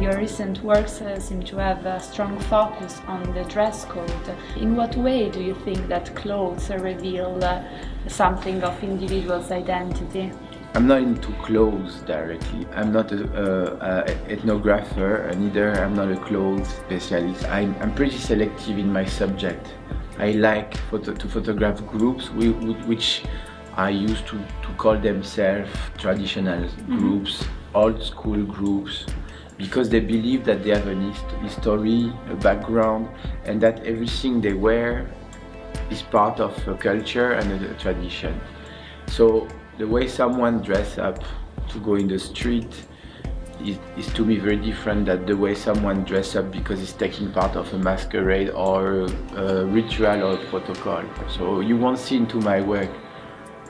Your recent works seem to have a strong focus on the dress code. In what way do you think that clothes reveal something of individual's identity? I'm not into clothes directly. I'm not an ethnographer, neither I'm not a clothes specialist. I'm pretty selective in my subject. I like to photograph groups which I used to call themselves traditional groups, old school groups, because they believe that they have a history, a background, and that everything they wear is part of a culture and a tradition. So the way someone dresses up to go in the street is to me very different than the way someone dresses up because it's taking part of a masquerade or a ritual or a protocol. So you won't see into my work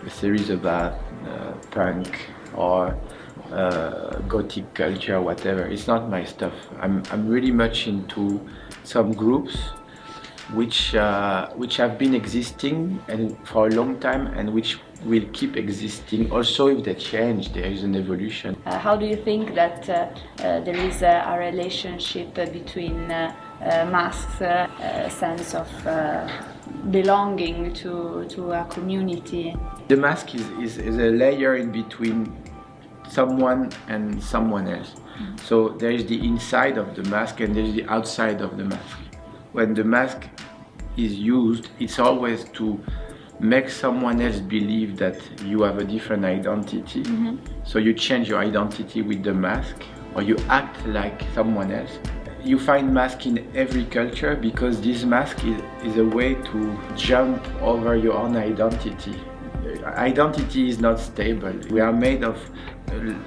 a series about punk or gothic culture, whatever. It's not my stuff. I'm really much into some groups which have been existing and for a long time and which will keep existing. Also, if they change, there is an evolution. How do you think that there is a relationship between masks, sense of belonging to a community? The mask is a layer in between someone and someone else. So there is the inside of the mask and there is the outside of the mask. When the mask is used, it's always to make someone else believe that you have a different identity. So you change your identity with the mask, or you act like someone else. You find mask in every culture because this mask is a way to jump over your own identity. Identity is not stable. We are made of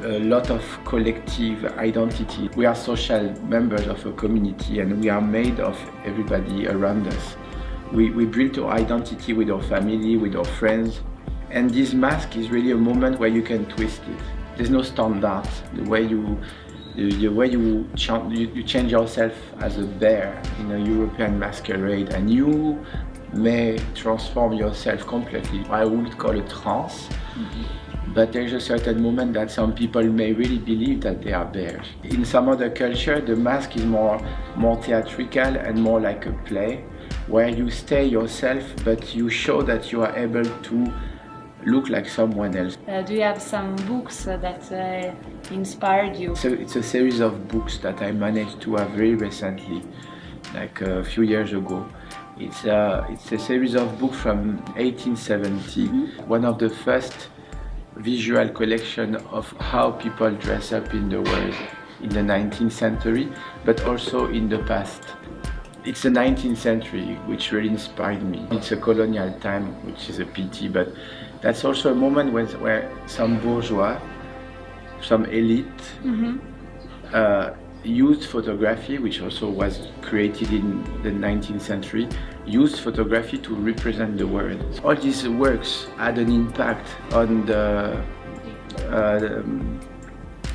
a lot of collective identity. We are social members of a community and we are made of everybody around us. We build our identity with our family, with our friends, and this mask is really a moment where you can twist it. There's no standard. The way you change yourself as a bear in a European masquerade, and you may transform yourself completely. I would call it trance. But there's a certain moment that some people may really believe that they are bears. In some other culture, the mask is more theatrical and more like a play, where you stay yourself, but you show that you are able to look like someone else. Do you have some books that inspired you? So it's a series of books that I managed to have very recently, like a few years ago. It's a series of books from 1870, one of the first visual collection of how people dress up in the world in the 19th century, but also in the past. It's the 19th century which really inspired me. It's a colonial time, which is a pity, but that's also a moment where some bourgeois, some elite, used photography, which also was created in the 19th century, used photography to represent the world. All these works had an impact on the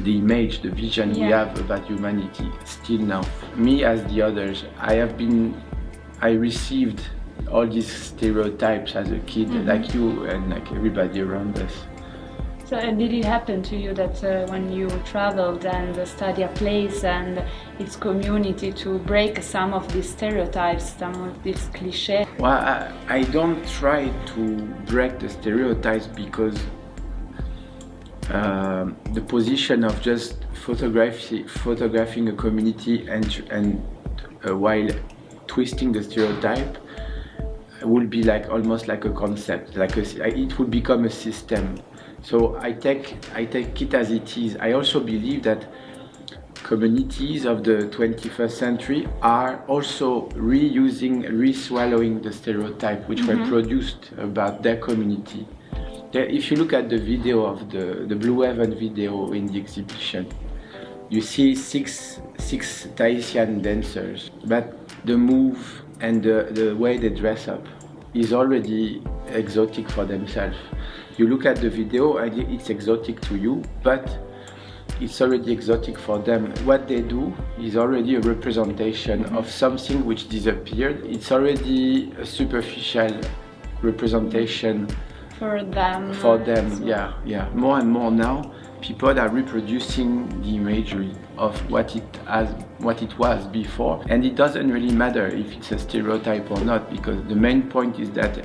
image, the vision we have about humanity still now. Me as the others, I received all these stereotypes as a kid, like you and like everybody around us. So did it happen to you that when you traveled and studied a place and its community to break some of these stereotypes, some of these clichés? Well, I don't try to break the stereotypes because the position of just photographing a community and while twisting the stereotype would be like almost like a concept, it would become a system. So I take it as it is. I also believe that communities of the 21st century are also re-swallowing the stereotype which were produced about their community. If you look at the video of the Blue Heaven video in the exhibition, you see six Tahitian dancers, but the move and the way they dress up is already exotic for themselves. You look at the video and it's exotic to you, but it's already exotic for them. What they do is already a representation of something which disappeared. It's already a superficial representation for them. Yeah. More and more now, people are reproducing the imagery of what it was before, and it doesn't really matter if it's a stereotype or not, because the main point is that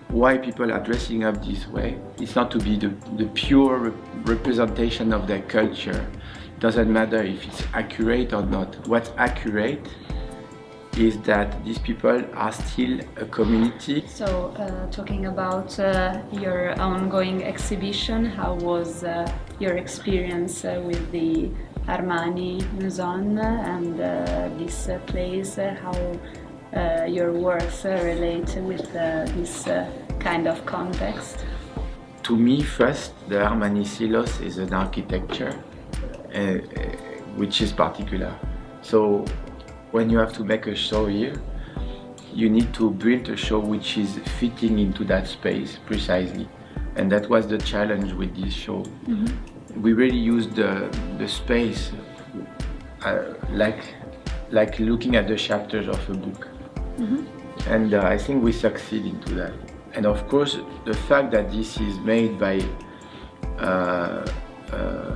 why people are dressing up this way, it's not to be the pure representation of their culture. It doesn't matter if it's accurate or not. What's accurate is that these people are still a community. So, talking about your ongoing exhibition, how was your experience with the Armani Maison and this place? How your works relate with this kind of context? To me, first, the Armani Silos is an architecture which is particular. So, when you have to make a show here, you need to build a show which is fitting into that space precisely. And that was the challenge with this show. Mm-hmm. We really used the space like looking at the chapters of a book. Mm-hmm. And I think we succeed into that. And of course, the fact that this is made by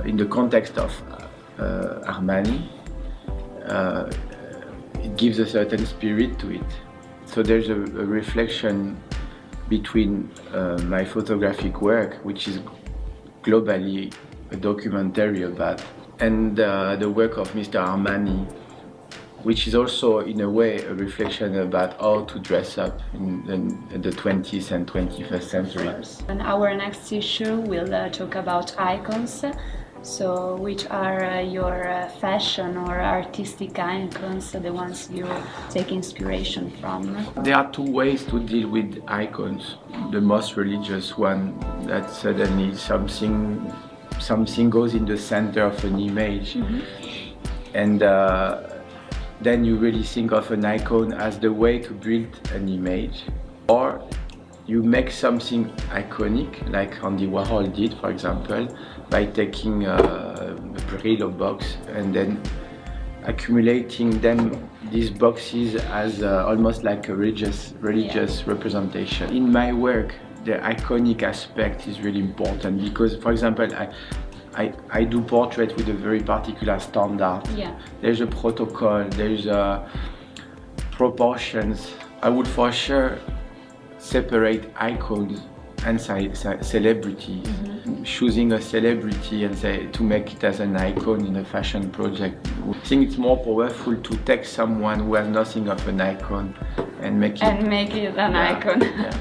in the context of Armani, it gives a certain spirit to it. So there's a reflection between my photographic work, which is globally a documentary about, and the work of Mr. Armani, which is also in a way a reflection about how to dress up in the 20th and 21st century. In our next issue, we'll talk about icons. So, which are your fashion or artistic icons, the ones you take inspiration from? There are two ways to deal with icons. The most religious one, that suddenly something goes in the center of an image, mm-hmm. and then you really think of an icon as the way to build an image. Or you make something iconic, like Andy Warhol did, for example, by taking a Brillo box and then accumulating these boxes as almost like a religious representation. In my work, the iconic aspect is really important because, for example, I do portrait with a very particular standard. Yeah. There's a protocol, there's proportions. I would for sure separate icons and celebrities. Mm-hmm. Choosing a celebrity and to make it as an icon in a fashion project. I think it's more powerful to take someone who has nothing of an icon and make it an icon. Yeah.